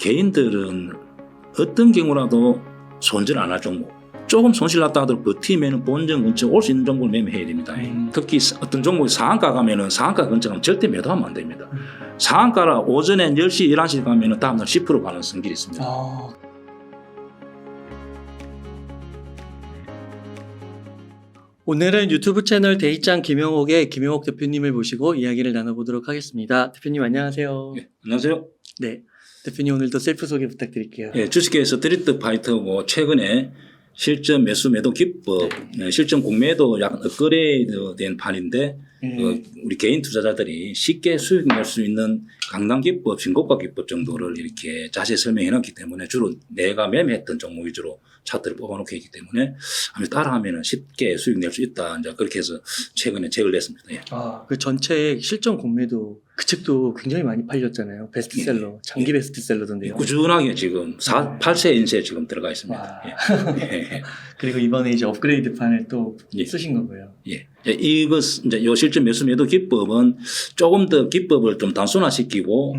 개인들은 어떤 경우라도 손절 안 할 종목. 조금 손실 났다 하더라도 버티면 본전 근처 올 수 있는 종목을 매매해야 됩니다. 특히 어떤 종목이 상한가 가면은 상한가 근처 가면 절대 매도하면 안 됩니다. 상한가라 오전에 10시, 11시 가면은 다음날 10% 가는 성질이 있습니다. 오늘은 유튜브 채널 데이짱 김영옥의 김영옥 대표님을 모시고 이야기를 나눠보도록 하겠습니다. 대표님 안녕하세요. 네, 안녕하세요. 네, 대표님 오늘도 셀프 소개 부탁드릴게요. 네, 주식회사 스트리트 파이터고 최근에 실전 매수 매도 기법, 실전 공매도 약간 업그레이드 된 판인데 우리 개인 투자자들이 쉽게 수익 낼 수 있는 강당 기법, 신고가 기법 정도를 이렇게 자세히 설명해 놨기 때문에 주로 내가 매매했던 종목 위주로 차트를 뽑아놓고 있기 때문에 따라하면 쉽게 수익 낼 수 있다. 이제 그렇게 해서 최근에 책을 냈습니다. 예. 그 전체 실전 공매도 그 책도 굉장히 많이 팔렸잖아요. 베스트셀러, 장기 베스트셀러던데요. 꾸준하게 지금 8세 인쇄 지금 들어가 있습니다. 예. 그리고 이번에 이제 업그레이드 판을 또 쓰신 거고요. 예. 이것 이제 요 실전 매수 매도 기법은 조금 더 기법을 좀 단순화시키고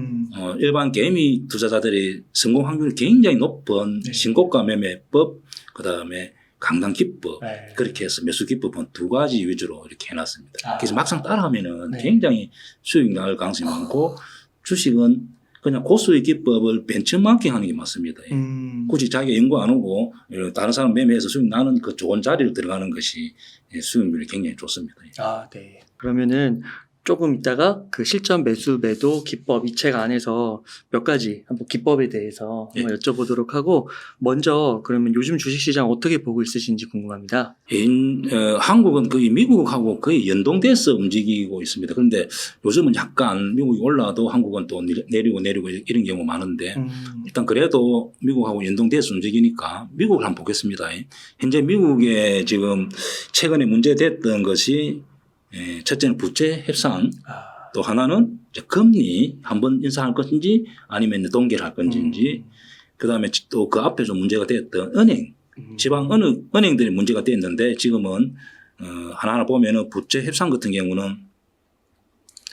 일반 개미 투자자들이 성공 확률이 굉장히 높은 신고가 매매법, 그다음에 강당 기법 그렇게 해서 매수 기법은 두 가지 위주로 이렇게 해놨습니다. 그래서 막상 따라하면은 굉장히 수익 날 가능성이 많고 주식은 그냥 고수익 기법을 벤처마킹 하는 게 맞습니다. 굳이 자기가 연구 안 하고 다른 사람 매매해서 수익 나는 그 좋은 자리를 들어가는 것이 수익률이 굉장히 좋습니다. 네. 그러면은 조금 이따가 그 실전 매수 매도 기법 이 책 안에서 몇 가지 한번 기법에 대해서 한번 여쭤보도록 하고 먼저 그러면 요즘 주식시장 어떻게 보고 있으신지 궁금합니다. 한국은 거의 미국하고 거의 연동돼서 움직이고 있습니다. 그런데 요즘은 약간 미국이 올라도 한국은 또 내리고 이런 경우 많은데 일단 그래도 미국하고 연동돼서 움직이니까 미국을 한번 보겠습니다. 현재 미국에 지금 최근에 문제됐던 것이 첫째는 부채 협상, 또 하나는 금리 한번 인상할 것인지 아니면 동결할 할 건지, 그 다음에 또 그 앞에 좀 문제가 됐던 은행, 지방 은행들이 문제가 됐는데 지금은 하나하나 보면은 부채 협상 같은 경우는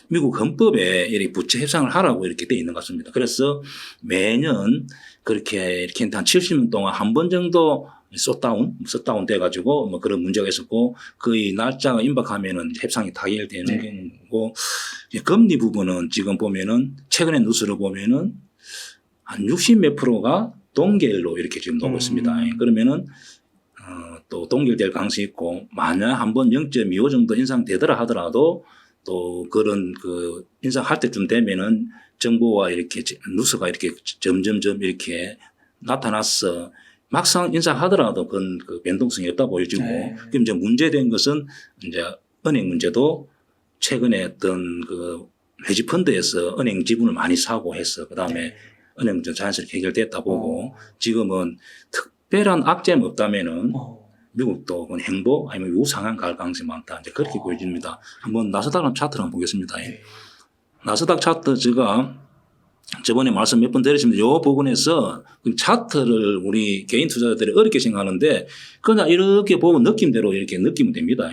미국 헌법에 이렇게 부채 협상을 하라고 이렇게 돼 있는 것 같습니다. 그래서 매년 이렇게 한 70년 동안 한 번 정도 셧다운 돼가지고 뭐 그런 문제가 있었고 거의 날짜가 임박하면은 협상이 타결되는 경우고 금리 부분은 지금 보면은 최근에 뉴스를 보면은 한 60몇 프로가 동결로 이렇게 지금 나오고 있습니다. 그러면은 또 동결될 가능성이 있고 만약 한번 0.25 정도 인상되더라 하더라도 또 그런 그 인상할 때쯤 되면은 정보와 이렇게 뉴스가 이렇게 점점점 이렇게 나타났어. 막상 인상하더라도 그건 그 변동성이 없다 보여지고, 그럼 이제 문제된 것은 이제 은행 문제도 최근에 어떤 그 헤지펀드에서 은행 지분을 많이 사고 해서 그 다음에 은행 문제 자연스럽게 해결됐다 보고 지금은 특별한 악재는 없다면은 미국도 그건 행보 아니면 우상향 갈 가능성이 많다. 이제 그렇게 보여집니다. 한번 나스닥 차트를 한번 보겠습니다. 나스닥 차트 제가 저번에 말씀 몇 번 드렸습니다. 이 부분에서 차트를 우리 개인 투자자들이 어렵게 생각하는데 그냥 이렇게 보면 느낌대로 이렇게 느끼면 됩니다.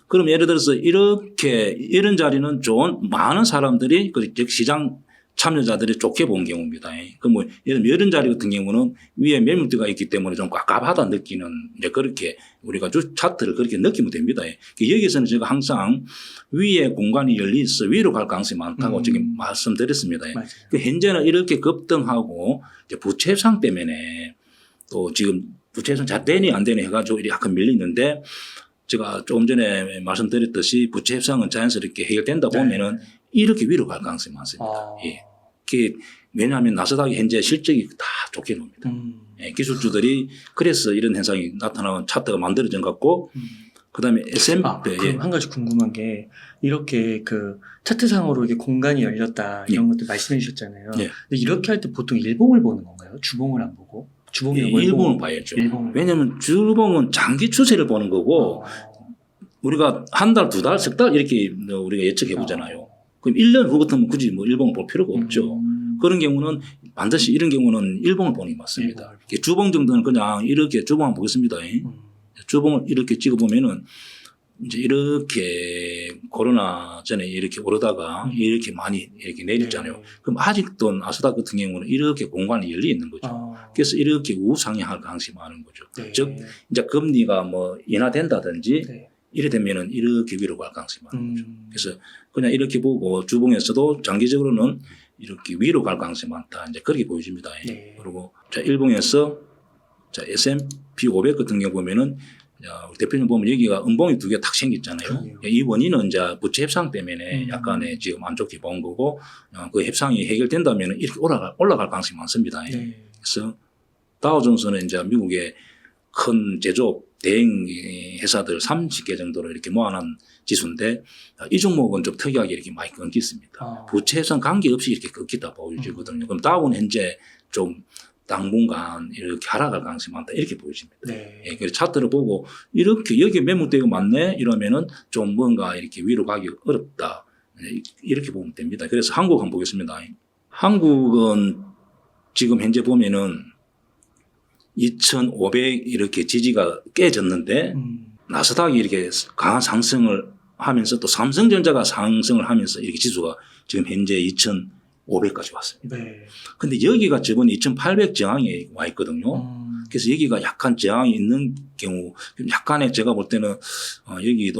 그럼 예를 들어서 이런 자리는 많은 사람들이 즉 시장 참여자들이 좋게 본 경우입니다. 그 뭐 예를 들면 이런 자리 같은 경우는 위에 매물대가 있기 때문에 좀 깝깝하다 느끼는 이제 그렇게 우리가 차트를 그렇게 느끼면 됩니다. 여기서는 제가 항상 위에 공간이 열려 있어 위로 갈 가능성이 많다고 지금 말씀드렸습니다. 현재는 이렇게 급등하고 이제 부채 협상 때문에 또 지금 부채 협상 잘 되니 안 되니 해가지고 약간 밀리는데 제가 조금 전에 말씀드렸듯이 부채 협상은 자연스럽게 해결된다 보면은 이렇게 위로 갈 가능성이 많습니다. 왜냐하면 나스닥이 현재 실적이 다 좋게 나옵니다. 기술주들이 그래서 이런 현상이 나타나는 차트가 만들어진 것 같고, 그 다음에 S&P. 그럼 한 가지 궁금한 게 이렇게 그 차트상으로 이게 공간이 열렸다 이런 것들 말씀해 주셨잖아요. 근데 이렇게 할 때 보통 일봉을 보는 건가요? 주봉을 안 보고? 일봉을 봐야죠. 왜냐하면 주봉은 장기 추세를 보는 거고 우리가 한 달, 두 달, 석 달 이렇게 우리가 예측해 보잖아요. 그럼 1년 후 같으면 굳이 뭐 일봉을 볼 필요가 없죠. 그런 경우는 반드시 이런 경우는 일봉을 보는 게 맞습니다. 주봉 정도는 그냥 이렇게 주봉 한번 보겠습니다. 주봉을 이렇게 찍어보면은 이제 이렇게 코로나 전에 이렇게 오르다가 이렇게 많이 이렇게 내렸잖아요. 네. 그럼 아직도 나스닥 같은 경우는 이렇게 공간이 열려 있는 거죠. 그래서 이렇게 우상향할 가능성이 많은 거죠. 네. 즉 이제 금리가 뭐 인하된다든지 네. 이래 되면은 이렇게 위로 갈 가능성이 많은 거죠. 그래서 그냥 이렇게 보고 주봉에서도 장기적으로는 이렇게 위로 갈 가능성이 많다. 이제 그렇게 보여집니다. 네. 그리고 자 일봉에서 자 S&P 500 같은 경우 보면은 자, 우리 대표님 보면 여기가 음봉이 두 개 탁 생겼잖아요. 그러네요. 이 원인은 이제 부채 협상 때문에 약간의 지금 안 좋게 본 거고 그 협상이 해결된다면 이렇게 올라갈 가능성이 많습니다. 네. 그래서 다우존스는 이제 미국의 큰 제조업 대행 회사들 30개 정도로 이렇게 모아놓은 지수인데 이 종목은 좀 특이하게 이렇게 많이 끊겼습니다. 부채 협상 관계없이 이렇게 끊기다 보여지거든요. 그럼 다우는 현재 좀 당분간 이렇게 하락할 가능성이 많다 이렇게 보여집니다. 네. 예, 그래서 차트를 보고 이렇게 여기에 매물대가 많네 이러면은 좀 뭔가 이렇게 위로 가기 어렵다 이렇게 보면 됩니다. 그래서 한국 한번 보겠습니다. 한국은 지금 현재 보면은 2,500 이렇게 지지가 깨졌는데 나스닥이 이렇게 강한 상승을 하면서 또 삼성전자가 상승을 하면서 이렇게 지수가 지금 현재 2,500까지 왔습니다. 네. 근데 여기가 저번 2,800 저항에 와 있거든요. 그래서 여기가 약간 저항이 있는 경우, 약간의 제가 볼 때는 여기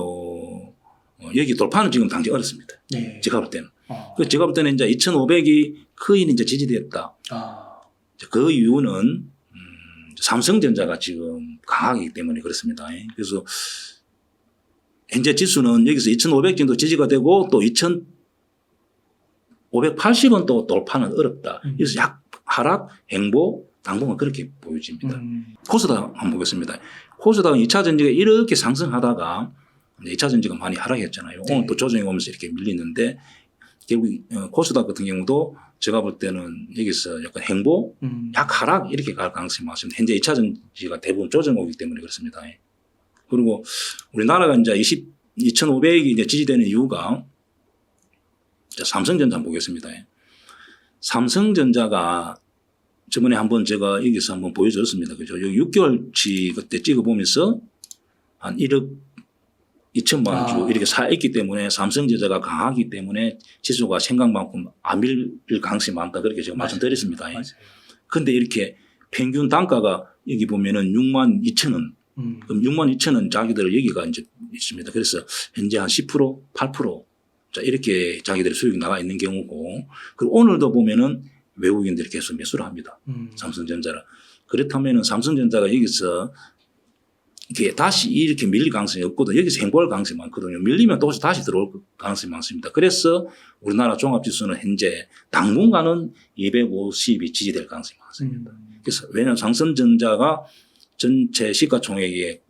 돌파는 지금 당장 어렵습니다. 네. 제가 볼 때는. 그래서 제가 볼 때는 이제 2,500이 거의 이제 지지됐다. 그 이유는 삼성전자가 지금 강하기 때문에 그렇습니다. 그래서 현재 지수는 여기서 2,500 정도 지지가 되고 또 2,580은 또 돌파는 어렵다. 그래서 약 하락, 행보, 당분간 그렇게 보여집니다. 코스닥 한번 보겠습니다. 코스닥은 2차 전지가 이렇게 상승하다가 2차 전지가 많이 하락했잖아요. 네. 오늘 또 조정이 오면서 이렇게 밀리는데 결국 코스닥 같은 경우도 제가 볼 때는 여기서 약간 행보, 약 하락 이렇게 갈 가능성이 많습니다. 현재 2차 전지가 대부분 조정 오기 때문에 그렇습니다. 그리고 우리나라가 이제 2,500이 이제 지지되는 이유가 삼성전자 한번 보겠습니다. 삼성전자가 저번에 한번 제가 여기서 한번 보여줬습니다. 그죠? 여기 6개월치 그때 찍어보면서 한 1억 2천만 원 주 이렇게 사 있기 때문에 삼성전자가 강하기 때문에 지수가 생각만큼 안 밀릴 가능성이 많다. 그렇게 제가 말씀드렸습니다. 그런데 이렇게 평균 단가가 여기 보면은 6만 2천 원. 그럼 6만 2천 원 자기들 여기가 이제 있습니다. 그래서 현재 한 10%, 8% 자, 이렇게 자기들의 수익이 나가 있는 경우고 그리고 오늘도 보면은 외국인들이 계속 매수를 합니다. 삼성전자를. 그렇다면은 삼성전자가 여기서 이게 다시 이렇게 밀릴 가능성이 없거든요. 여기서 행보할 가능성이 많거든요. 밀리면 또 다시 들어올 가능성이 많습니다. 그래서 우리나라 종합지수는 현재 당분간은 250이 지지될 가능성이 많습니다. 그래서 왜냐하면 삼성전자가 전체 시가총액의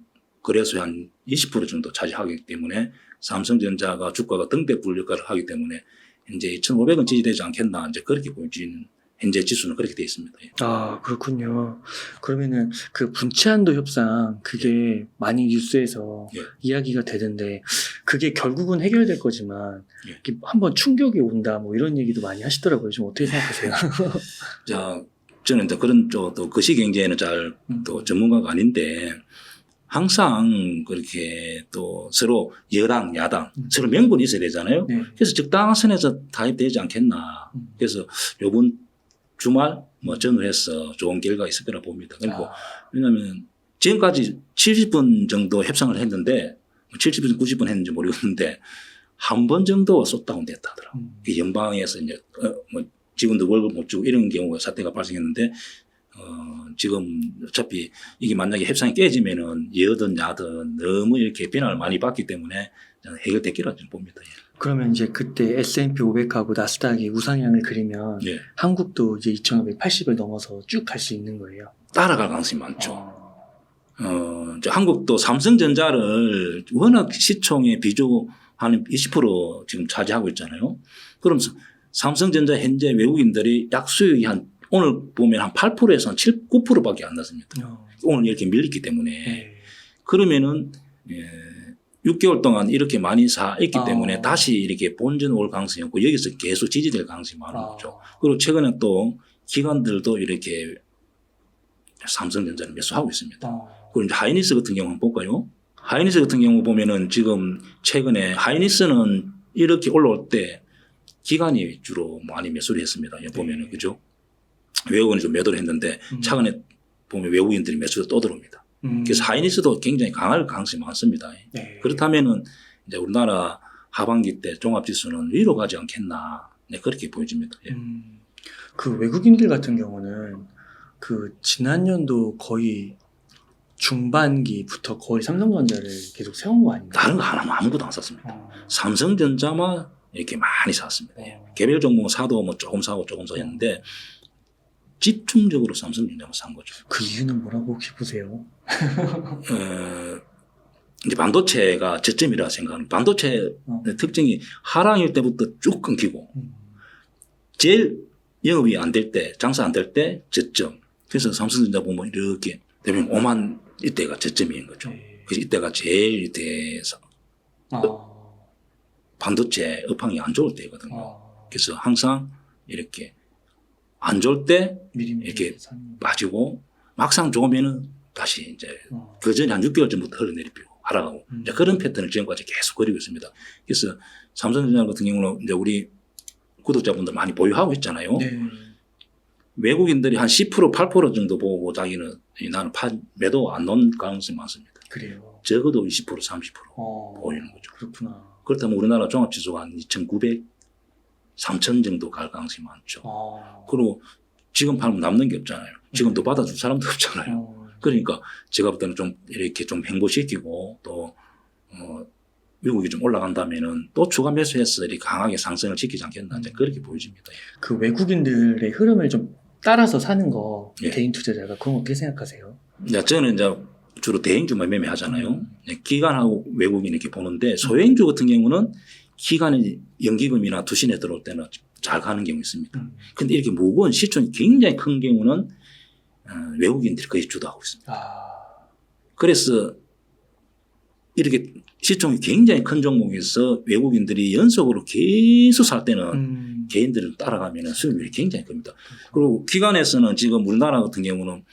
거래소의 한 20% 정도 차지하기 때문에 삼성전자가 주가가 등대불 역할을 하기 때문에 현재 2,500은 지지되지 않겠나 이제 그렇게 보여지는 현재 지수는 그렇게 되어 있습니다. 그렇군요. 그러면은 그 분치한도 협상 그게 많이 뉴스에서 이야기가 되던데 그게 결국은 해결될 거지만 이렇게 한번 충격이 온다 뭐 이런 얘기도 많이 하시더라고요. 좀 어떻게 생각하세요? 자, 저는 그런 또 거시경제에는 잘 또 전문가가 아닌데 항상 그렇게 또 서로 여당, 야당 서로 명분이 있어야 되잖아요. 그래서 적당한 선에서 타협되지 않겠나. 그래서 요번 주말 전후해서 좋은 결과가 있을 거라 봅니다. 그리고 왜냐하면 지금까지 70분 정도 협상을 했는데 70분, 90분 했는지 모르겠는데 한 번 정도 쏟다운 됐다 하더라고요. 연방에서 이제 직원들 월급 못 주고 이런 경우가 사태가 발생했는데 지금 어차피 이게 만약에 협상이 깨지면은 여든 야든 너무 이렇게 비난을 많이 받기 때문에 저는 해결됐기라 저는 봅니다. 그러면 이제 그때 S&P 500하고 나스닥이 우상향을 그리면 한국도 이제 2,580을 넘어서 쭉 갈 수 있는 거예요. 따라갈 가능성이 많죠. 한국도 삼성전자를 워낙 시총의 비중 한 20% 지금 차지하고 있잖아요. 그럼 삼성전자 현재 외국인들이 약 수익이 오늘 보면 한 8%에서 한 7, 9%밖에 안 났습니다. 오늘 이렇게 밀렸기 때문에. 그러면은 6개월 동안 이렇게 많이 사 있기 때문에 다시 이렇게 본전 올 가능성이 없고 여기서 계속 지지될 가능성이 많은 거죠. 그리고 최근에 또 기관들도 이렇게 삼성전자를 매수하고 있습니다. 그리고 이제 하이닉스 같은 경우 한번 볼까요? 하이닉스 같은 경우 보면은 지금 최근에 하이닉스는 이렇게 올라올 때 기관이 주로 많이 매수를 했습니다. 보면은 그죠? 외국인이 좀 매도를 했는데 최근에 보면 외국인들이 매수를 또 들어옵니다. 그래서 하이닉스도 굉장히 강할 가능성이 많습니다. 네. 그렇다면은 이제 우리나라 하반기 때 종합지수는 위로 가지 않겠나. 네, 그렇게 보여집니다. 예. 그 외국인들 같은 경우는 그 지난년도 거의 중반기부터 거의 삼성전자를 계속 세운 거 아닌가요? 다른 거 하나 아무것도 안 샀습니다. 삼성전자만 이렇게 많이 샀습니다. 예. 어. 개별 종목 사도 뭐 조금 사고 조금 사였는데 집중적으로 삼성전자만 산 거죠. 그 이유는 뭐라고 혹시 보세요? 이제 반도체가 저점이라 생각합니다. 반도체 특징이 하락일 때부터 쭉 끊기고 제일 영업이 안 될 때, 장사 안 될 때 저점. 그래서 삼성전자 보면 이렇게 되면 5만 이때가 저점인 거죠. 네. 그래서 이때가 제일 이때에서 반도체 업황이 안 좋을 때거든요. 그래서 항상 이렇게 안 좋을 때 미리미리 이렇게 사는 빠지고 막상 좋으면은 다시 이제 그 전에 한 6개월 전부터 흘러내리고 하락하고 이제 그런 패턴을 지금까지 계속 그리고 있습니다. 그래서 삼성전자 같은 경우는 이제 우리 구독자분들 많이 보유하고 있잖아요. 네. 외국인들이 한 10% 8% 정도 보고 자기는 나는 매도 안 넣은 가능성이 많습니다. 그래요. 적어도 20% 30% 보이는 거죠. 그렇구나. 그렇다면 우리나라 종합지수가 한 2,900, 3,000 정도 갈 가능성이 많죠. 그리고 지금 팔면 남는 게 없잖아요. 지금도 받아줄 사람도 없잖아요. 그러니까 제가 볼 때는 좀 이렇게 좀 횡보시키고 또 미국이 좀 올라간다면은 또 추가 매수해서 이렇게 강하게 상승을 시키지 않겠나 그렇게 보여집니다. 그 외국인들의 흐름을 좀 따라서 사는 거 예. 개인 투자자가 그건 어떻게 생각하세요? 저는 이제 주로 대행주만 매매하잖아요. 기관하고 외국인 이렇게 보는데 소액주 같은 경우는 기관이 연기금이나 투신에 들어올 때는 잘 가는 경우 있습니다. 근데 이렇게 무거운 시총이 굉장히 큰 경우는 외국인들이 거의 주도하고 있습니다. 그래서 이렇게 시총이 굉장히 큰 종목에서 외국인들이 연속으로 계속 살 때는 개인들을 따라가면 수익률이 굉장히 큽니다. 그리고 기관에서는 지금 우리나라 같은 경우는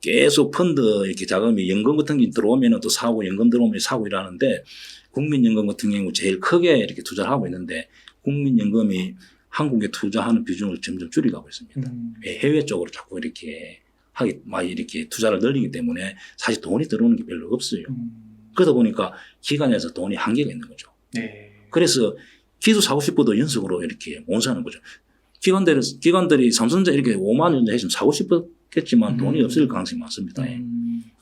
계속 펀드 이렇게 자금이 연금 같은 게 들어오면 또 사고 연금 들어오면 사고 이러는데 국민연금 같은 경우 제일 크게 이렇게 투자를 하고 있는데 국민연금이 한국에 투자하는 비중을 점점 줄여가고 있습니다. 해외 쪽으로 자꾸 이렇게 많이 이렇게 투자를 늘리기 때문에 사실 돈이 들어오는 게 별로 없어요. 그러다 보니까 기관에서 돈이 한계가 있는 거죠. 네. 그래서 기수 사고 싶어도 연속으로 이렇게 못 사는 거죠. 기관들이 삼성전자 이렇게 5만 원 정도 했으면 사고 싶었겠지만 돈이 없을 가능성이 많습니다.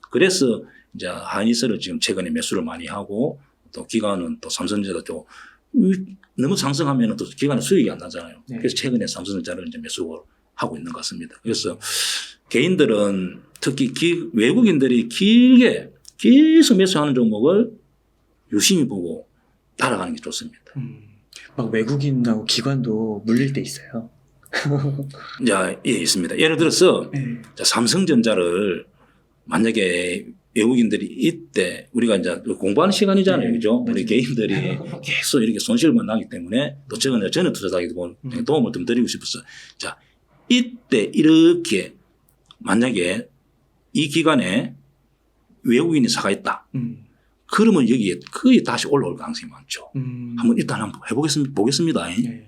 그래서 이제 하이닉스를 지금 최근에 매수를 많이 하고 또 기관은 또 삼성전자도 또 너무 상승하면 또 기관의 수익이 안 나잖아요. 네. 그래서 최근에 삼성전자를 이제 매수를 하고 있는 것 같습니다. 그래서 개인들은 특히 외국인들이 길게 계속 매수하는 종목을 유심히 보고 따라가는 게 좋습니다. 막 외국인하고 기관도 물릴 때 있어요. 예, 있습니다. 예를 들어서 네. 삼성전자를 만약에 외국인들이 이때 우리가 이제 공부하는 시간이잖아요. 네, 그죠? 맞아요. 우리 개인들이 계속 이렇게 손실만 나기 때문에 또 전에 투자자에게 도움을 좀 드리고 싶었어요. 자, 이때 이렇게 만약에 이 기간에 외국인이 사가 있다. 그러면 여기에 거의 다시 올라올 가능성이 많죠. 한번 보겠습니다. 네.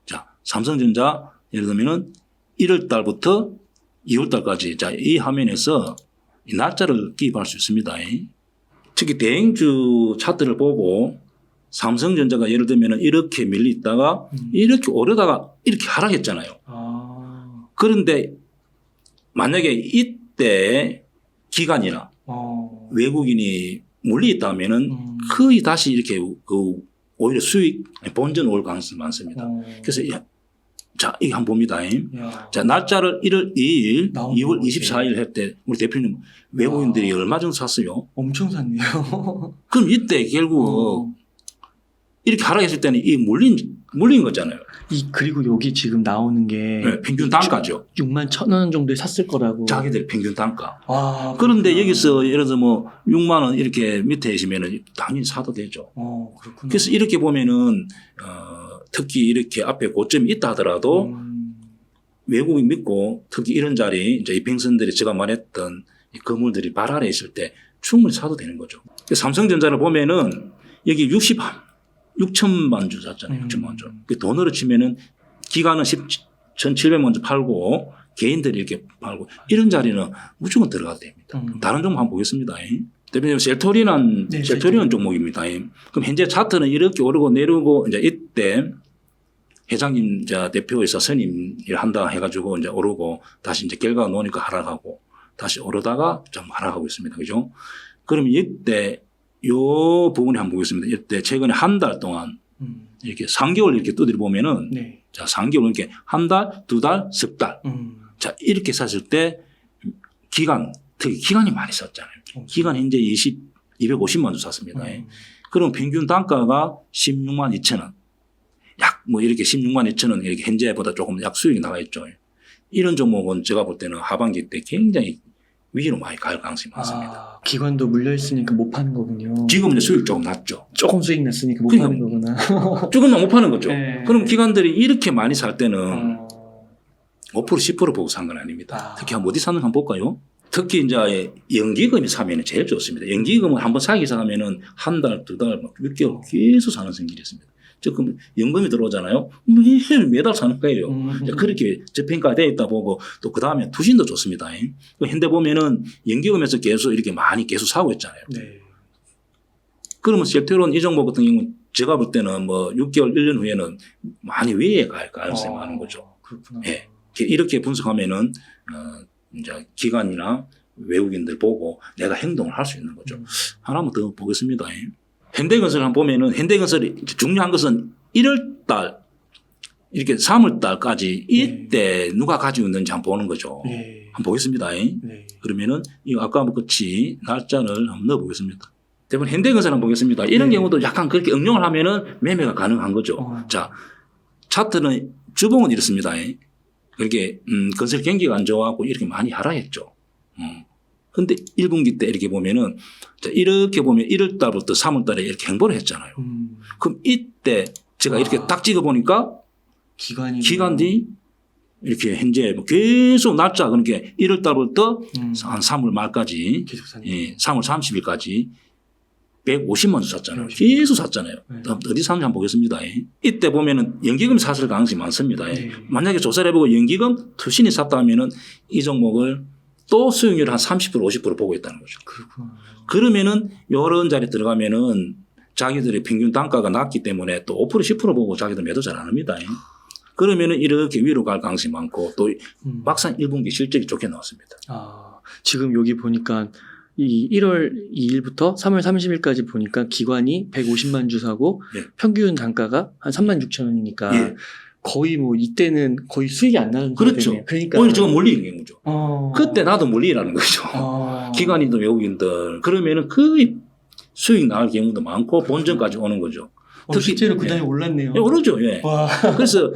자, 삼성전자 예를 들면은 1월 달부터 2월 달까지 자, 이 화면에서 이 날짜를 기입할 수 있습니다. 특히 대행주 차트를 보고 삼성전자가 예를 들면은 이렇게 밀리 있다가 이렇게 오르다가 이렇게 하락했잖아요. 그런데 만약에 이때 기관이나 외국인이 물리 있다면은 거의 다시 이렇게 오히려 수익 본전 올 가능성이 많습니다. 그래서 자, 이거 한번 봅니다. 자, 날짜를 1월 2일, 2월 24일 할 때 우리 대표님 외국인들이 얼마 정도 샀어요? 엄청 샀네요. 그럼 이때 결국 이렇게 하락했을 때는 이 물린 거잖아요. 그리고 여기 지금 나오는 게 네, 평균 단가죠. 6만 1,000원 정도에 샀을 거라고. 자기들 평균 단가. 그렇구나. 그런데 여기서 예를 들어 뭐 6만 원 이렇게 밑에 있으면 당연히 사도 되죠. 그렇구나. 그래서 이렇게 보면은 특히 이렇게 앞에 고점이 있다 하더라도 외국인 믿고 특히 이런 자리 이제 이평선들이 제가 말했던 이 건물들이 발 아래 있을 때 충분히 사도 되는 거죠. 삼성전자를 보면은 여기 6천만 주 샀잖아요. 6천만 주. 그 돈으로 치면은 기간은 1,700만 주 팔고 개인들이 이렇게 팔고 이런 자리는 무조건 들어가도 됩니다. 다른 종목 한번 보겠습니다. 대표님 셀토리는 종목입니다. 그럼 현재 차트는 이렇게 오르고 내리고 이제 이때 회장님 대표에서 선임 일 한다 해가지고 이제 오르고 다시 이제 결과가 나오니까 하락하고 다시 오르다가 좀 하락하고 있습니다. 그죠? 그러면 이때 요 부분에 한번 보겠습니다. 이때 최근에 한 달 동안 이렇게 3개월 이렇게 두드려 보면은 자, 3개월 이렇게 한 달, 두 달, 석 달. 자, 이렇게 샀을 때 특히 기간이 많이 썼잖아요. 기간 현재 250만 주 샀습니다. 그럼 평균 단가가 16만 2천 원. 약 뭐 이렇게 16만 2천 원 이렇게 현재보다 조금 약 수익이 나가 있죠. 이런 종목은 제가 볼 때는 하반기 때 굉장히 위로 많이 갈 가능성이 많습니다. 기관도 물려 있으니까 못 파는 거군요. 지금은 이제 수익 조금 낮죠. 조금 수익 났으니까 못 파는 거구나. 조금만 못 파는 거죠. 네. 그럼 기관들이 이렇게 많이 살 때는 5% 10% 보고 산 건 아닙니다. 특히 어디 사는 한번 볼까요? 특히 이제 연기금이 사면 제일 좋습니다. 연기금은 한번 사기 시작하면은 한 달, 두 달, 막 6개월 계속 사는 성질이 있습니다. 즉, 그럼 연금이 들어오잖아요. 매달 사는 거예요. 그렇게 저평가되어 있다 보고 또 그 다음에 투신도 좋습니다. 현대 보면은 연기금에서 계속 이렇게 많이 계속 사고 있잖아요. 네. 그러면 셀트론 이 종목 같은 경우는 제가 볼 때는 뭐 6개월, 1년 후에는 많이 위에 갈 가능성이 많은 거죠. 그렇구나. 예. 이렇게 분석하면은, 이제 기관이나 외국인들 보고 내가 행동을 할 수 있는 거죠. 하나만 더 보겠습니다. 현대건설 한번 보면은 현대건설이 중요한 것은 1월 달, 이렇게 3월 달까지 이때 누가 가지고 있는지 한번 보는 거죠. 한번 보겠습니다. 그러면은 이 아까 같이 날짜를 한번 넣어보겠습니다. 대부분 현대건설 한번 보겠습니다. 이런 경우도 약간 그렇게 응용을 하면은 매매가 가능한 거죠. 자, 차트는 주봉은 이렇습니다. 그렇게 건설 경기가 안 좋아하고 이렇게 많이 하락했죠. 근데 1분기 때 이렇게 보면은 자, 이렇게 보면 1월 달부터 3월 달에 이렇게 행보를 했잖아요. 그럼 이때 제가 이렇게 딱 찍어 보니까 기간이 이렇게 현재 뭐 계속 날짜 그러니까 1월 달부터 한 3월 말까지 계속 샀네. 예, 3월 30일까지 150만 주 샀잖아요. 계속 샀잖아요. 어디 샀는지 한번 보겠습니다. 이때 보면은 연기금 샀을 가능성이 많습니다. 만약에 조사를 해보고 연기금 투신이 샀다 하면은 이 종목을 또 수익률 한 30% 50% 보고 있다는 거죠. 그렇구나. 그러면은 이런 자리에 들어가면은 자기들의 평균 단가가 낮기 때문에 또 5% 10% 보고 자기들 매도 잘 안 합니다. 그러면은 이렇게 위로 갈 가능성이 많고 또 막상 1분기 실적이 좋게 나왔습니다. 지금 여기 보니까 이 1월 2일부터 3월 30일까지 보니까 기관이 150만 주 사고 평균 단가가 한 3만 6천 원이니까 거의 뭐 이때는 거의 수익이 안 나는 그렇죠. 거죠. 그러니까 오히려 저거 몰리는 경우죠. 그때 나도 몰리라는 거죠. 기관이든 외국인들 그러면은 거의 수익 나갈 경우도 많고 본전까지 오는 거죠. 특히 실제로 그 다음에 올랐네요. 오르죠. 그래서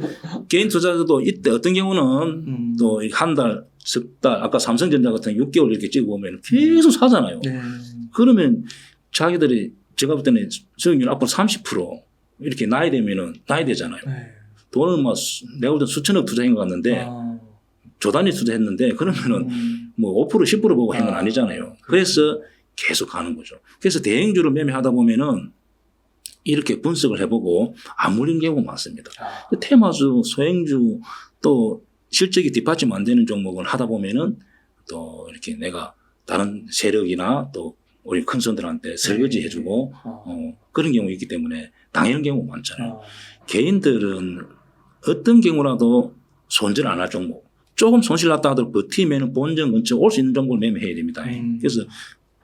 개인 투자자도 이때 어떤 경우는 또 한 달, 석 달, 아까 삼성전자 같은 6개월 이렇게 찍어보면 계속 사잖아요. 그러면 자기들이 제가 볼 때는 수익률 앞으로 30% 이렇게 나야 되잖아요. 돈을 막 내가 볼 때 수천억 투자한 것 같는데 조단위 투자했는데 그러면은 뭐 5% 10% 보고 한 건 아니잖아요. 그래서 계속 가는 거죠. 그래서 대형주를 매매하다 보면은 이렇게 분석을 해보고 안 물린 경우가 많습니다. 테마주, 소행주 또 실적이 뒷받침 안 되는 종목을 하다 보면은 또 이렇게 내가 다른 세력이나 또 우리 큰 손들한테 설거지 해주고 그런 경우 있기 때문에 당하는 경우가 많잖아요. 개인들은 어떤 경우라도 손절 안 할 종목, 조금 손실 났다 하더라도 버티면 본전 근처 올 수 있는 종목을 매매해야 됩니다. 그래서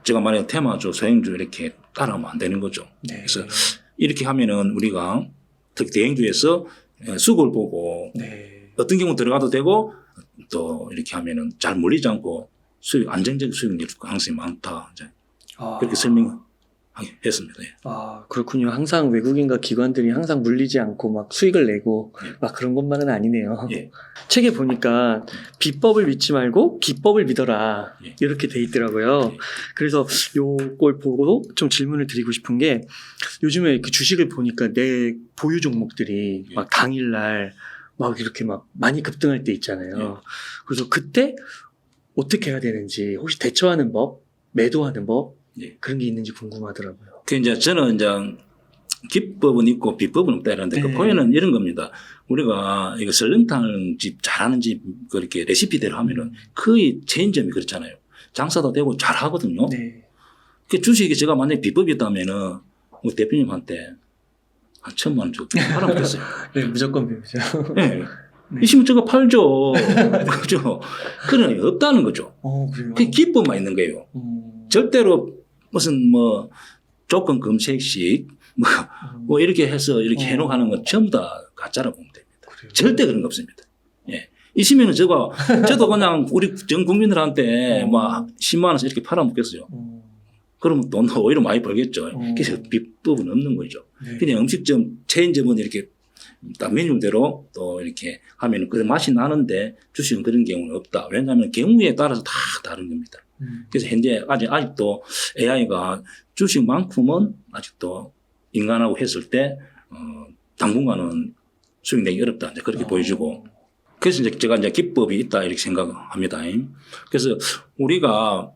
제가 말한 테마주, 소행주 이렇게 따라하면 안 되는 거죠. 그래서 이렇게 하면은 우리가 특히 대형주에서 수급을 보고 어떤 경우 들어가도 되고 또 이렇게 하면은 잘 몰리지 않고 수익, 안정적인 수익률 가능성이 많다. 이제 그렇게 설명했습니다. 그렇군요. 항상 외국인과 기관들이 항상 물리지 않고 막 수익을 내고 막 그런 것만은 아니네요. 책에 보니까 비법을 믿지 말고 기법을 믿어라. 이렇게 돼 있더라고요. 그래서 요걸 보고 좀 질문을 드리고 싶은 게 요즘에 그 주식을 보니까 내 보유 종목들이 막 당일날 막 이렇게 막 많이 급등할 때 있잖아요. 그래서 그때 어떻게 해야 되는지 혹시 대처하는 법, 매도하는 법 예. 그런 게 있는지 궁금하더라고요. 그 이제 저는 이제 기법은 있고 비법은 없다 이러는데 네. 그 포인트는 이런 겁니다. 우리가 이거 설렁탕 집 잘하는 집 그렇게 레시피대로 하면은 거의 체인점이 그렇잖아요. 장사도 되고 잘하거든요. 네. 그 주식이 제가 만약에 비법이 있다면은 우리 대표님한테 한 1,000만 원 주고 팔아먹겠어요. 네, 무조건 배우죠. 네. 있으면 저거 팔죠. 그죠? 그런 게 없다는 거죠. 그래요? 그 기법만 있는 거예요. 절대로 무슨 뭐 조건 검색식 뭐 이렇게 해서 이렇게 해놓고 하는 건 전부 다 가짜라고 보면 됩니다. 그래요? 절대 그런 거 없습니다. 예. 있으면은 저도 그냥 우리 전 국민들한테 뭐 10만 원씩 이렇게 팔아먹겠어요. 그러면 돈 오히려 많이 벌겠죠. 그래서 비법은 없는 거죠. 네. 그냥 음식점, 체인점은 이렇게 딱 메뉴대로 또 이렇게 하면 그 맛이 나는데 주식은 그런 경우는 없다. 왜냐하면 경우에 따라서 다 다른 겁니다. 그래서 현재 아직도 AI가 주식만큼은 아직도 인간하고 했을 때 당분간은 수익 내기 어렵다. 이제 그렇게 보여주고. 그래서 이제 제가 이제 기법이 있다 이렇게 생각합니다. 그래서 우리가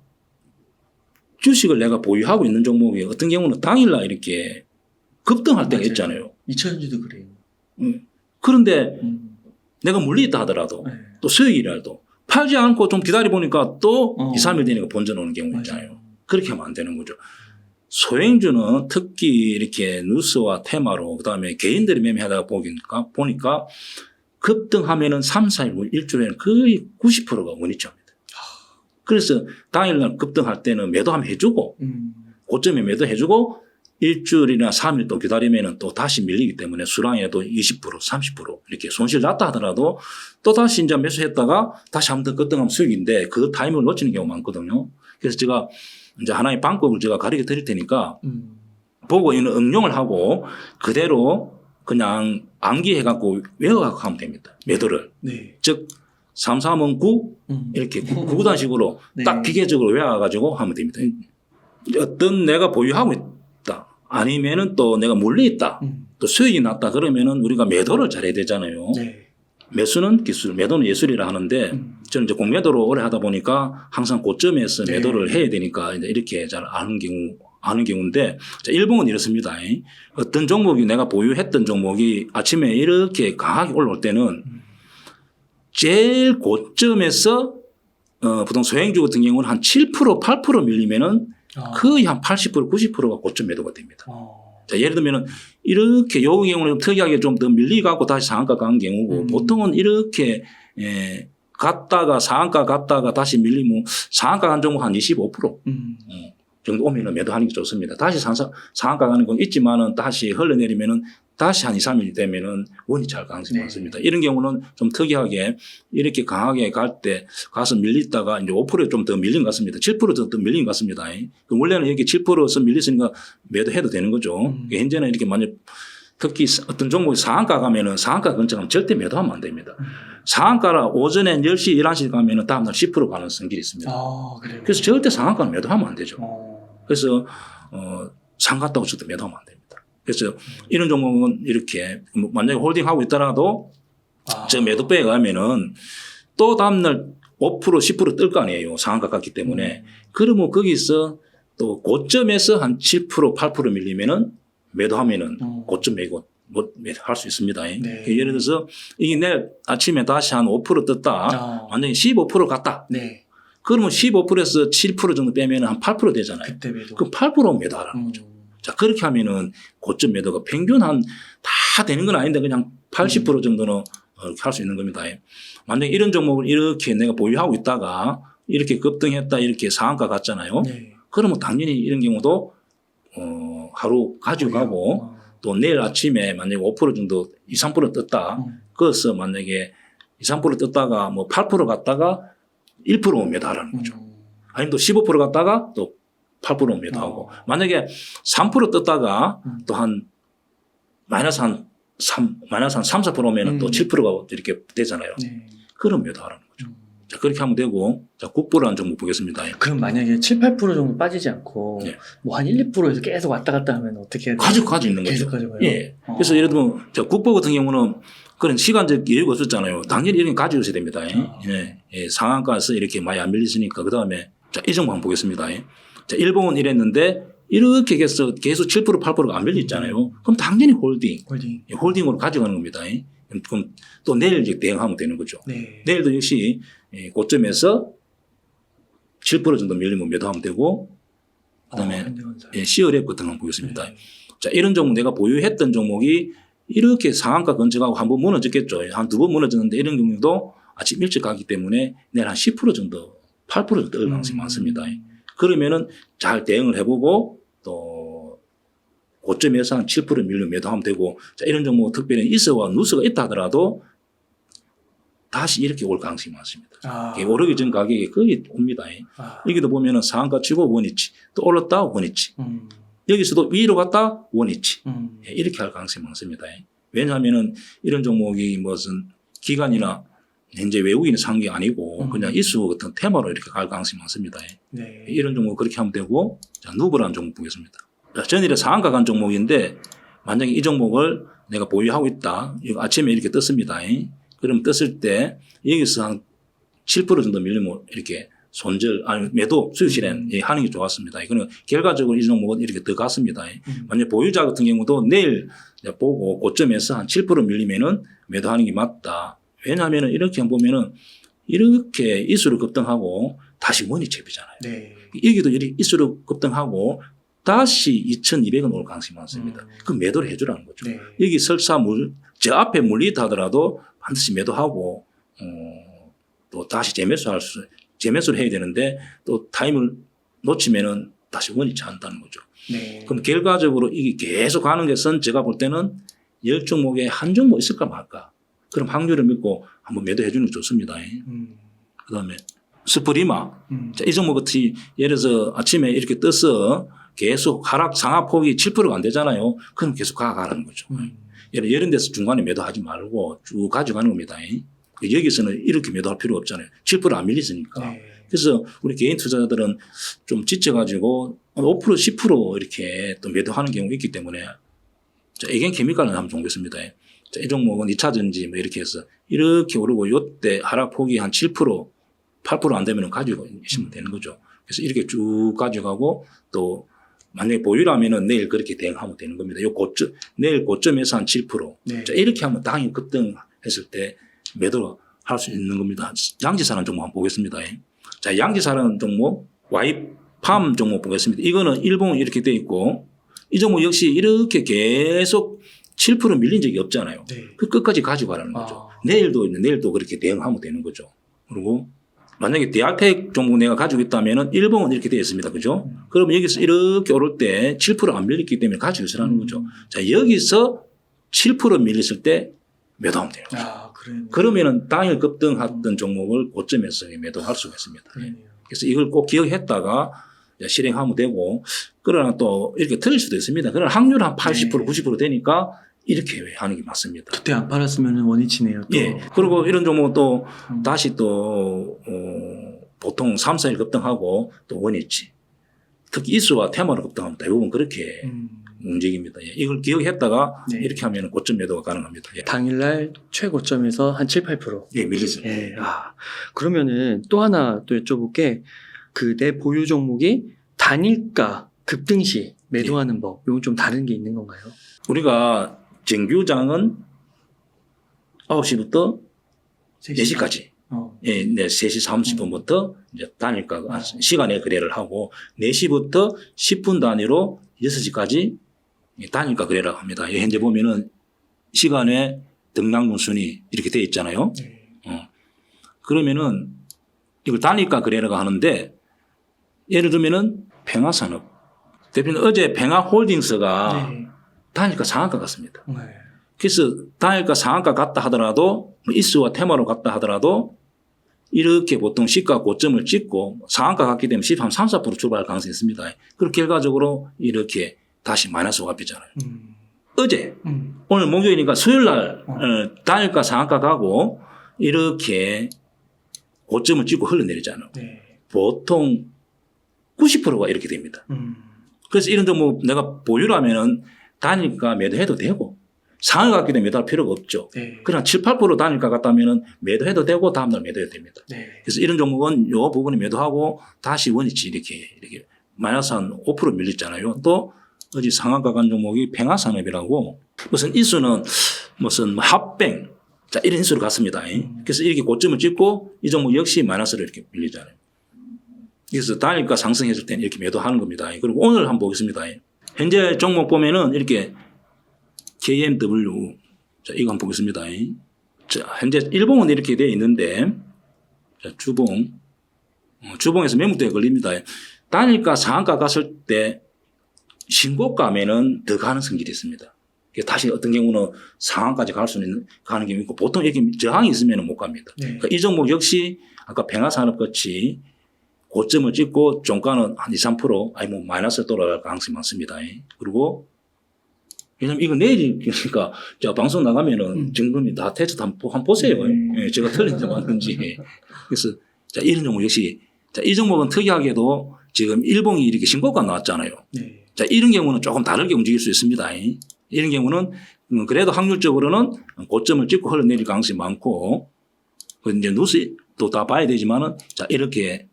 주식을 내가 보유하고 있는 종목이 어떤 경우는 당일날 이렇게 급등할 때가 맞아요. 있잖아요. 2000년도 그래요. 그런데 내가 물리있다 하더라도 네. 또 수익이라도 팔지 않고 좀 기다려보니까 또 2, 3일 되니까 본전 오는 경우 있잖아요. 맞아요. 그렇게 하면 안 되는 거죠. 소행주는 특히 이렇게 뉴스와 테마로 그다음에 개인들이 매매하다가 보니까 급등하면은 3, 4일, 일주일에는 거의 90%가 원위치입니다. 그래서 당일날 급등할 때는 매도하면 해주고 고점에 매도해주고 일주일이나 3일 또 기다리면은 또 다시 밀리기 때문에 수량에도 20%, 30% 이렇게 손실 났다 하더라도 또 다시 이제 매수했다가 다시 한 번 더 급등하면 수익인데 그 타이밍을 놓치는 경우가 많거든요. 그래서 제가 이제 하나의 방법을 제가 가르쳐 드릴 테니까 보고 있는 응용을 하고 그대로 그냥 암기해갖고 외워갖고 하면 됩니다. 매도를. 네. 즉, 3,3은 9 이렇게 구구단식으로 네. 딱 기계적으로 외워가지고 하면 됩니다. 어떤 내가 보유하고 있다. 아니면은 또 내가 물려있다. 또 수익이 났다. 그러면은 우리가 매도를 잘해야 되잖아요. 네. 매수는 기술, 매도는 예술이라 하는데 저는 이제 공매도를 오래 하다 보니까 항상 고점에서 네. 매도를 해야 되니까 이제 이렇게 잘 아는 경우인데 자, 일봉은 이렇습니다. 어떤 종목이 내가 보유했던 종목이 아침에 이렇게 강하게 올라올 때는 제일 고점에서 보통 소행주 같은 경우는 한 7%, 8% 밀리면은 거의 한 80%, 90%가 고점 매도가 됩니다. 자, 예를 들면은 이렇게 요 경우는 특이하게 좀 더 밀리갖고 다시 상한가 간 경우고 보통은 이렇게 갔다가 상한가 갔다가 다시 밀리면 상한가 간 종목 한 25% 정도 오면은 매도하는 게 좋습니다. 다시 상한가 가는 건 있지만은 다시 흘러내리면은 다시 한 2, 3일 되면은 원이 잘 가능성이 많습니다. 이런 경우는 좀 특이하게 이렇게 강하게 갈 때 가서 밀리다가 이제 5% 좀 더 밀린 것 같습니다. 7% 더 밀린 것 같습니다. 원래는 이렇게 7%서 밀렸으니까 매도해도 되는 거죠. 현재는 이렇게 만약 특히 어떤 종목이 상한가 가면은 상한가 근처 가면 절대 매도하면 안 됩니다. 상한가라 오전에 10시, 11시 가면은 다음날 10% 가는 성질이 있습니다. 그래요? 그래서 절대 상한가는 매도하면 안 되죠. 그래서 상갔다고 저도 매도하면 안 됩니다. 그래서 이런 종목은 이렇게 만약에 홀딩하고 있더라도 저 매도배에 가면은 또 다음날 5%, 10% 뜰 거 아니에요. 상한가 갔기 때문에. 그러면 거기서 또 고점에서 한 7%, 8% 밀리면은 매도하면은 고점 매고 할 수 있습니다. 네. 예를 들어서 이게 내일 아침에 다시 한 5% 떴다. 완전히 15% 갔다. 네. 그러면 15%에서 7% 정도 빼면 한 8% 되잖아요. 그때 매도. 그럼 8% 매도하라는 거죠. 자, 그렇게 하면은 고점 매도가 평균 다 되는 건 아닌데 그냥 80% 정도는 할 수 있는 겁니다. 만약에 이런 종목을 이렇게 내가 보유하고 있다가 이렇게 급등했다 이렇게 상한가 갔잖아요. 네. 그러면 당연히 이런 경우도 하루 가지고 가고 또 내일 아침에 만약에 5% 정도 2, 3% 떴다. 그래서 만약에 2, 3% 떴다가 뭐 8% 갔다가 1% 매도하라는 거죠. 아니면 또 15% 갔다가 또 8% 매도하고 만약에 3% 떴다가 또 한 마이너스 한 3, 4%면 또 7%가 이렇게 되잖아요. 네. 그럼 매도하라는 거죠. 자, 그렇게 하면 되고 자, 국보라는 종목 보겠습니다. 그럼 만약에 7, 8% 정도 빠지지 않고 네. 뭐 한 1, 2%에서 계속 왔다 갔다 하면 어떻게 해야 돼요? 가지고 있는 거죠. 계속 가져가요? 예. 그래서 예를 들면 자, 국보 같은 경우는 그런 시간적 여유가 없었잖아요. 당연히 이런 거 가지고 있어야 됩니다. 예. 예. 상한가에서 이렇게 많이 안 밀리시니까 그 다음에 자, 이 종목 한번 보겠습니다. 자, 일본은 이랬는데 이렇게 해서 계속 7% 8%가 안 밀렸잖아요. 그럼 당연히 홀딩으로 가져가는 겁니다. 그럼 또 내일 이제 대응하면 되는 거죠. 네. 내일도 역시 고점에서 7% 정도 밀리면 매도하면 되고 그다음에 현대건설. 시어랩 같은 거 한번 보겠습니다. 네. 자, 이런 종목 내가 보유했던 종목이 이렇게 상한가 근처가고 한 번 무너졌겠죠. 한 두 번 무너졌는데 이런 경우도 아침 일찍 가기 때문에 내일 한 10% 정도, 8% 정도 올 가능성이 많습니다. 그러면은 잘 대응을 해보고 또 고점에서 한 7% 밀리면 매도하면 되고 자, 이런 종목 특별히 이서와 누스가 있다 하더라도 다시 이렇게 올 가능성이 많습니다. 오르기 전 가격이 거의 옵니다. 여기도 보면은 상한가 치고 원위치 또 올랐다 원위치 여기서도 위로 갔다 원위치 이렇게 할 가능성이 많습니다. 왜냐하면은 이런 종목이 무슨 기관이나 현재 외국인의 산 게 아니고 그냥 이수 같은 테마로 이렇게 갈 가능성이 많습니다. 네. 이런 종목 그렇게 하면 되고 자, 누브라는 종목 보겠습니다. 자, 전일에 상한가 간 종목인데 만약에 이 종목을 내가 보유하고 있다. 이거 아침에 이렇게 떴습니다. 그럼 떴을 때 여기서 한 7% 정도 밀리면 이렇게 손절, 아니 매도 수익 실행 하는 게 좋았습니다. 이거는 결과적으로 이 종목은 이렇게 더 갔습니다. 만약 보유자 같은 경우도 내일 보고 고점에서 한 7% 밀리면은 매도하는 게 맞다. 왜냐하면은 이렇게 보면은 이렇게 이수로 급등하고 다시 원이 채비잖아요. 네. 여기도 이렇게 이수로 급등하고 다시 2,200원 올 가능성이 많습니다. 그럼 매도를 해주라는 거죠. 네. 여기 설사 저 앞에 물리다 하더라도 반드시 매도하고 또 다시 재매수를 해야 되는데 또 타임을 놓치면은 다시 원이 차한다는 거죠. 네. 그럼 결과적으로 이게 계속 가는 것은 제가 볼 때는 10종목에 한 종목 있을까 말까. 그럼 확률을 믿고 한번 매도해 주는 게 좋습니다. 그 다음에 스프리마. 자, 이 종목 같이 예를 들어서 아침에 이렇게 떠서 계속 상하폭이 7%가 안 되잖아요. 그럼 계속 가라는 거죠. 이런 데서 중간에 매도하지 말고 쭉 가져가는 겁니다. 여기서는 이렇게 매도할 필요 없잖아요. 7%안 밀리으니까. 네. 그래서 우리 개인 투자자들은 좀 지쳐가지고 5% 10% 이렇게 또 매도하는 경우가 있기 때문에 자, 이게 케미칼은 한번 보겠습니다. 자, 이 종목은 2차전지 뭐 이렇게 해서 이렇게 오르고 요때 하락폭이 한 7% 8% 안 되면 가지고 계시면 되는 거죠. 그래서 이렇게 쭉 가져가고 또 만약에 보유라면은 내일 그렇게 대응하면 되는 겁니다. 내일 고점에서 한 7%. 네. 자, 이렇게 하면 당연히 급등했을 때 매도 할 수 있는 겁니다. 양지사라는 종목 한번 보겠습니다. 자, 양지사라는 종목, 와이팜 종목 보겠습니다. 이거는 일본은 이렇게 돼 있고 이 종목 역시 이렇게 계속 7% 밀린 적이 없잖아요. 네. 그 끝까지 가지고 가라는 거죠. 내일도 그렇게 대응하면 되는 거죠. 그리고 만약에 디알텍 종목 내가 가지고 있다면은 일본은 이렇게 되어 있습니다. 그죠? 그러면 여기서 이렇게 오를 때 7%안 밀렸기 때문에 가지고 있으라는 거죠. 자, 여기서 7% 밀렸을 때 매도하면 되는 거죠. 그러면은 당일 급등했던 종목을 고점에서 매도할 수가 있습니다. 그래서 이걸 꼭 기억했다가 실행하면 되고 그러나 또 이렇게 틀릴 수도 있습니다. 그러나 확률 한 80% 90% 되니까 이렇게 하는 게 맞습니다. 그때 안 팔았으면 원위치네요. 또. 예. 그리고 이런 종목은 또 다시 또 보통 3, 4일 급등하고 또 원위치. 특히 이수와 테마로 급등하면 대부분 그렇게 움직입니다. 예. 이걸 기억했다가 네. 이렇게 하면 고점 매도가 가능합니다. 예. 당일날 최고점에서 한 7, 8%. 예, 밀리죠. 예. 그러면은 또 하나 또 여쭤볼게. 그 내 보유 종목이 단일가 급등 시 매도하는 법. 이건 좀 다른 게 있는 건가요? 우리가 정규장은 9시부터 4시까지. 예, 3시 30분부터 이제 단일가 시간에 거래를 하고 4시부터 10분 단위로 6시까지 단일가 거래를 합니다. 현재 보면은 시간에 등락분 순위 이렇게 되어 있잖아요. 그러면은 이걸 단일가 거래를 하는데 예를 들면은 평화산업 대표는 어제 평화홀딩스가 단일가 상한가 같습니다. 그래서 단일가 상한가 같다 하더라도 이수와 테마로 갔다 하더라도 이렇게 보통 시가 고점을 찍고 상한가 같기 때문에 한 3, 4% 출발할 가능성이 있습니다. 그리고 결과적으로 이렇게 다시 마이너스가 갚이잖아요. 어제 오늘 목요일이니까 수요일날 단일가 상한가 가고 이렇게 고점을 찍고 흘러내리잖아요. 보통 90%가 이렇게 됩니다. 그래서 이런 종목 내가 보유라면은 단일가 매도해도 되고 상을 갔기 때문에 매도할 필요가 없죠. 네. 그냥 7, 8% 단일가 같다면 매도해도 되고 다음날 매도해도 됩니다. 네. 그래서 이런 종목은 요 부분에 매도하고 다시 원위치 이렇게 마이너스 한 5% 밀렸잖아요. 또 어제 상한가 간 종목이 평화산업이라고 무슨 인수는 무슨 합병 자 이런 인수로 갔습니다. 그래서 이렇게 고점을 찍고 이 종목 역시 마이너스로 이렇게 밀리잖아요. 그래서 단일가 상승했을 때는 이렇게 매도하는 겁니다. 그리고 오늘 한번 보겠습니다. 현재 종목 보면은 이렇게 KMW 자 이거 한번 보겠습니다. 자 현재 일봉은 이렇게 되어 있는데 자 주봉에서 매물대에 걸립니다. 단일가 상한가 갔을 때 신고가면은 더 가는 성질이 있습니다. 다시 어떤 경우는 상한까지 갈 수는 있는 가는 경우 있고 보통 이렇게 저항이 있으면 못 갑니다. 네. 그러니까 이 종목 역시 아까 평화산업 같이 고점을 찍고 종가는 한 2, 3% 아니 뭐 마이너스 돌아갈 가능성이 많습니다. 그리고 왜냐면 이거 내일이 그러니까 저 방송 나가면은 증금이 다 테스트 한번 보세요. 예, 제가 틀린지 맞는지. 그래서 자 이런 종목 역시 자 이 종목은 특이하게도 지금 일봉이 이렇게 신고가 나왔잖아요. 네. 자 이런 경우는 조금 다르게 움직일 수 있습니다. 이런 경우는 그래도 확률적으로는 고점을 찍고 흘러내릴 가능성이 많고 이제 누수도 다 봐야 되지만은 자 이렇게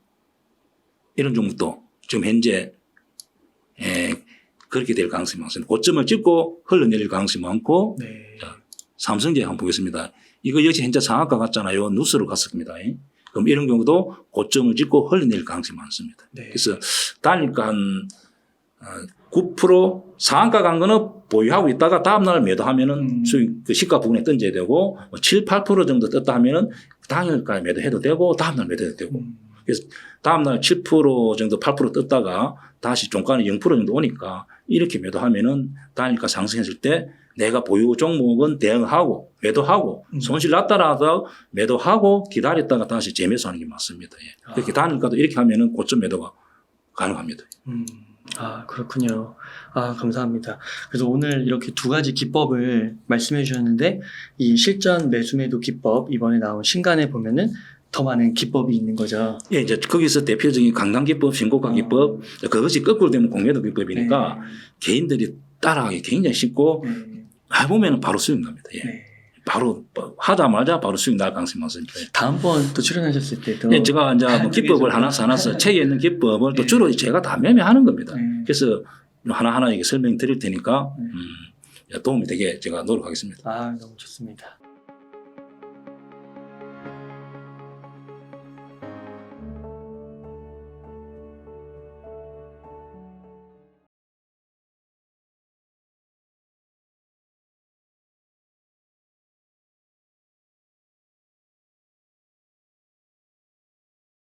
이런 종목도 지금 현재 그렇게 될 가능성이 많습니다. 고점을 찍고 흘러내릴 가능성이 많고 네. 자, 삼성제 한번 보겠습니다. 이거 역시 현재 상한가 같잖아요. 누수로 갔습니다. 그럼 이런 경우도 고점을 찍고 흘러내릴 가능성이 많습니다. 네. 그래서 단일가 한 9% 상한가 간 거는 보유하고 있다가 다음날 매도하면은 수익 그 시가 부분에 던져야 되고 7, 8% 정도 떴다 하면은 당일가에 매도해도 되고 다음날 매도해도 되고 그래서 다음날 7% 정도 8% 떴다가 다시 종가는 0% 정도 오니까 이렇게 매도하면은 단일가 상승했을 때 내가 보유 종목은 대응하고 매도하고 손실 났다라도 매도하고 기다렸다가 다시 재매수하는 게 맞습니다. 그렇게 단일가도 이렇게 하면은 고점 매도가 가능합니다. 아, 그렇군요. 아, 감사합니다. 그래서 오늘 이렇게 두 가지 기법을 말씀해 주셨는데, 이 실전 매수매도 기법, 이번에 나온 신간에 보면은 더 많은 기법이 있는 거죠. 예, 이제 거기서 대표적인 강간기법, 신고가 기법, 그것이 거꾸로 되면 공매도 기법이니까 개인들이 따라하기 굉장히 쉽고, 해보면 바로 수익 납니다. 예. 네. 바로 하자마자 바로 수익 날 가능성이 많습니다. 다음번 또 출연하셨을 때도. 예, 제가 이제 뭐 기법을 하나씩 책에 있는 기법을 또 주로 제가 다 매매하는 겁니다. 그래서 하나하나 이게 설명 드릴 테니까 도움이 되게 제가 노력하겠습니다. 아, 너무 좋습니다.